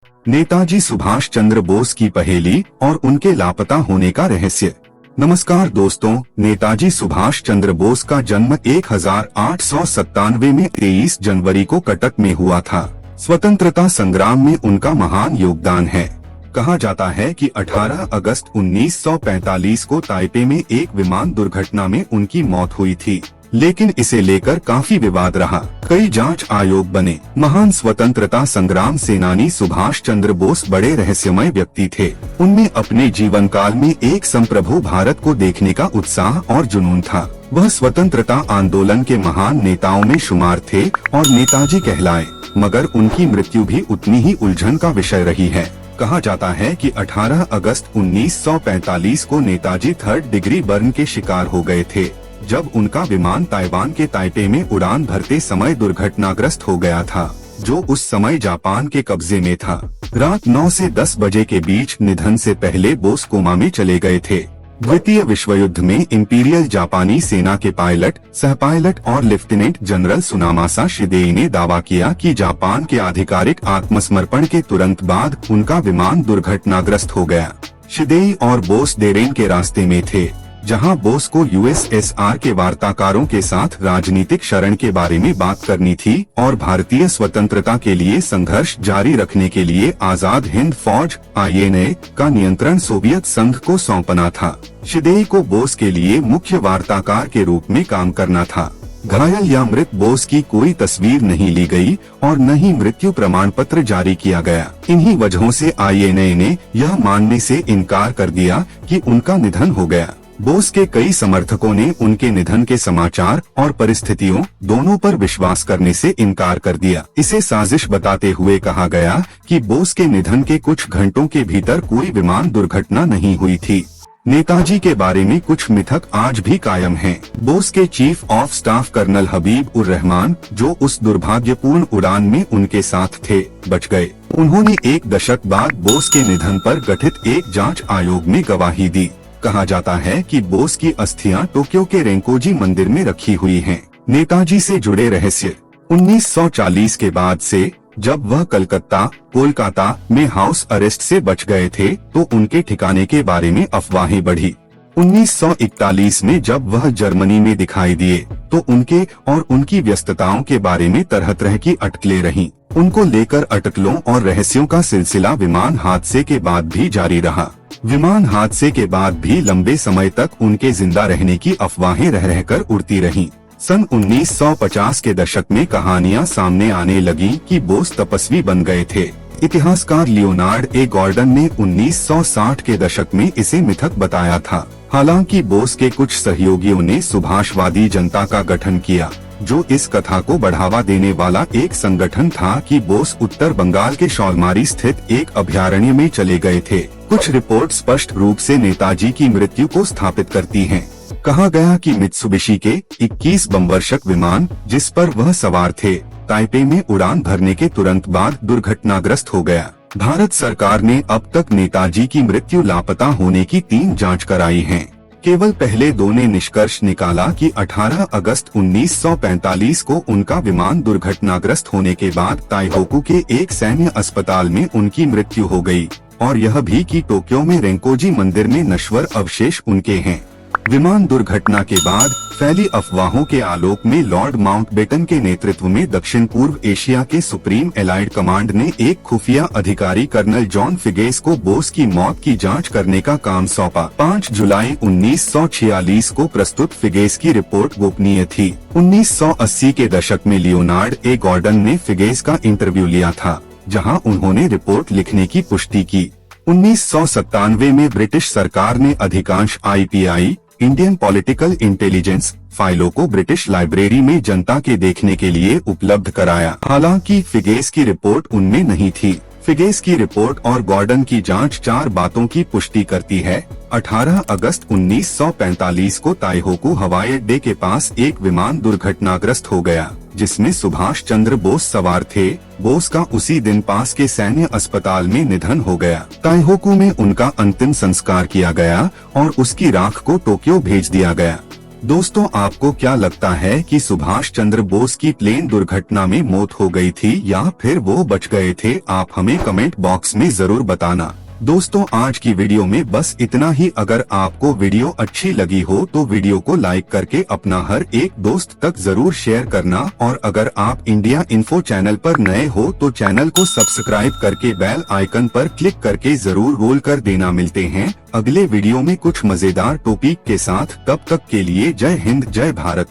नेताजी सुभाष चंद्र बोस की पहेली और उनके लापता होने का रहस्य। नमस्कार दोस्तों, नेताजी सुभाष चंद्र बोस का जन्म 1897 में 23 जनवरी को कटक में हुआ था। स्वतंत्रता संग्राम में उनका महान योगदान है। कहा जाता है कि 18 अगस्त 1945 को ताइपे में एक विमान दुर्घटना में उनकी मौत हुई थी, लेकिन इसे लेकर काफी विवाद रहा। कई जांच आयोग बने। महान स्वतंत्रता संग्राम सेनानी सुभाष चंद्र बोस बड़े रहस्यमय व्यक्ति थे। उनमें अपने जीवन काल में एक संप्रभु भारत को देखने का उत्साह और जुनून था। वह स्वतंत्रता आंदोलन के महान नेताओं में शुमार थे और नेताजी कहलाए, मगर उनकी मृत्यु भी उतनी ही उलझन का विषय रही है। कहा जाता है कि 18 अगस्त 1945 को नेताजी 3rd डिग्री बर्न के शिकार हो गए थे, जब उनका विमान ताइवान के ताइपे में उड़ान भरते समय दुर्घटनाग्रस्त हो गया था, जो उस समय जापान के कब्जे में था। रात 9 से 10 बजे के बीच निधन से पहले बोस कोमा में चले गए थे। द्वितीय विश्व युद्ध में इंपीरियल जापानी सेना के पायलट, सह पायलट और लेफ्टिनेंट जनरल सुनामासा शिदेई ने दावा किया कि जापान के आधिकारिक आत्मसमर्पण के तुरंत बाद उनका विमान दुर्घटनाग्रस्त हो गया। शिदेई और बोस डेरेन के रास्ते में थे, जहां बोस को यूएसएसआर के वार्ताकारों के साथ राजनीतिक शरण के बारे में बात करनी थी और भारतीय स्वतंत्रता के लिए संघर्ष जारी रखने के लिए आजाद हिंद फौज (आईएनए) का नियंत्रण सोवियत संघ को सौंपना था। शिदेई को बोस के लिए मुख्य वार्ताकार के रूप में काम करना था। घायल या मृत बोस की कोई तस्वीर नहीं ली गई और न ही मृत्यु प्रमाण पत्र जारी किया गया। इन्हीं वजहों से आईएनए ने यह मानने से इनकार कर दिया कि उनका निधन हो गया। बोस के कई समर्थकों ने उनके निधन के समाचार और परिस्थितियों दोनों पर विश्वास करने से इनकार कर दिया। इसे साजिश बताते हुए कहा गया कि बोस के निधन के कुछ घंटों के भीतर कोई विमान दुर्घटना नहीं हुई थी। नेताजी के बारे में कुछ मिथक आज भी कायम हैं। बोस के चीफ ऑफ स्टाफ कर्नल हबीब उर रहमान, जो उस दुर्भाग्यपूर्ण उड़ान में उनके साथ थे, बच गए। उन्होंने एक दशक बाद बोस के निधन पर गठित एक जांच आयोग में गवाही दी। कहा जाता है कि बोस की अस्थियां टोक्यो के रेंकोजी मंदिर में रखी हुई हैं। नेताजी से जुड़े रहस्य। 1940 के बाद से जब वह कोलकाता में हाउस अरेस्ट से बच गए थे, तो उनके ठिकाने के बारे में अफवाहें बढ़ी। 1941 में जब वह जर्मनी में दिखाई दिए, तो उनके और उनकी व्यस्तताओं के बारे में तरह तरह की अटकलें रहीं। उनको लेकर अटकलों और रहस्यों का सिलसिला विमान हादसे के बाद भी जारी रहा। विमान हादसे के बाद भी लंबे समय तक उनके जिंदा रहने की अफवाहें रह रहकर उड़ती रहीं। सन 1950 के दशक में कहानियां सामने आने लगी कि बोस तपस्वी बन गए थे। इतिहासकार लियोनार्ड ए गॉर्डन ने 1960 के दशक में इसे मिथक बताया था। हालांकि बोस के कुछ सहयोगियों ने सुभाषवादी जनता का गठन किया, जो इस कथा को बढ़ावा देने वाला एक संगठन था कि बोस उत्तर बंगाल के शॉलमारी स्थित एक अभयारण्य में चले गए थे। कुछ रिपोर्ट स्पष्ट रूप से नेताजी की मृत्यु को स्थापित करती हैं। कहा गया कि मित्सुबिशी के 21 बमवर्षक विमान, जिस पर वह सवार थे, ताइपे में उड़ान भरने के तुरंत बाद दुर्घटनाग्रस्त हो गया। भारत सरकार ने अब तक नेताजी की मृत्यु लापता होने की 3 जांच कराई हैं। केवल पहले 2 ने निष्कर्ष निकाला कि 18 अगस्त 1945 को उनका विमान दुर्घटनाग्रस्त होने के बाद ताइहोकू के एक सैन्य अस्पताल में उनकी मृत्यु हो गई, और यह भी कि टोक्यो में रेंकोजी मंदिर में नश्वर अवशेष उनके हैं। विमान दुर्घटना के बाद फैली अफवाहों के आलोक में लॉर्ड माउंटबेटन के नेतृत्व में दक्षिण पूर्व एशिया के सुप्रीम एलाइड कमांड ने एक खुफिया अधिकारी कर्नल जॉन फिगेस को बोस की मौत की जांच करने का काम सौंपा। 5 जुलाई 1946 को प्रस्तुत फिगेस की रिपोर्ट गोपनीय थी। 1980 के दशक में लियोनार्ड ए गॉर्डन ने फिगेस का इंटरव्यू लिया था, जहां उन्होंने रिपोर्ट लिखने की पुष्टि की। 1997 में ब्रिटिश सरकार ने अधिकांश IPI इंडियन पॉलिटिकल इंटेलिजेंस फाइलों को ब्रिटिश लाइब्रेरी में जनता के देखने के लिए उपलब्ध कराया। हालांकि फिगेस की रिपोर्ट उनमें नहीं थी। फिगेस की रिपोर्ट और गॉर्डन की जांच 4 बातों की पुष्टि करती है। 18 अगस्त 1945 को ताइहोकू हवाई अड्डे के पास एक विमान दुर्घटनाग्रस्त हो गया, जिसमें सुभाष चंद्र बोस सवार थे। बोस का उसी दिन पास के सैन्य अस्पताल में निधन हो गया। ताइहोकू में उनका अंतिम संस्कार किया गया और उसकी राख को टोक्यो भेज दिया गया। दोस्तों, आपको क्या लगता है कि सुभाष चंद्र बोस की प्लेन दुर्घटना में मौत हो गई थी या फिर वो बच गए थे? आप हमें कमेंट बॉक्स में जरूर बताना। दोस्तों, आज की वीडियो में बस इतना ही। अगर आपको वीडियो अच्छी लगी हो तो वीडियो को लाइक करके अपना हर एक दोस्त तक जरूर शेयर करना, और अगर आप इंडिया इन्फो चैनल पर नए हो तो चैनल को सब्सक्राइब करके बेल आइकन पर क्लिक करके जरूर रोल कर देना। मिलते हैं अगले वीडियो में कुछ मजेदार टॉपिक के साथ। तब तक के लिए जय हिंद, जय भारत।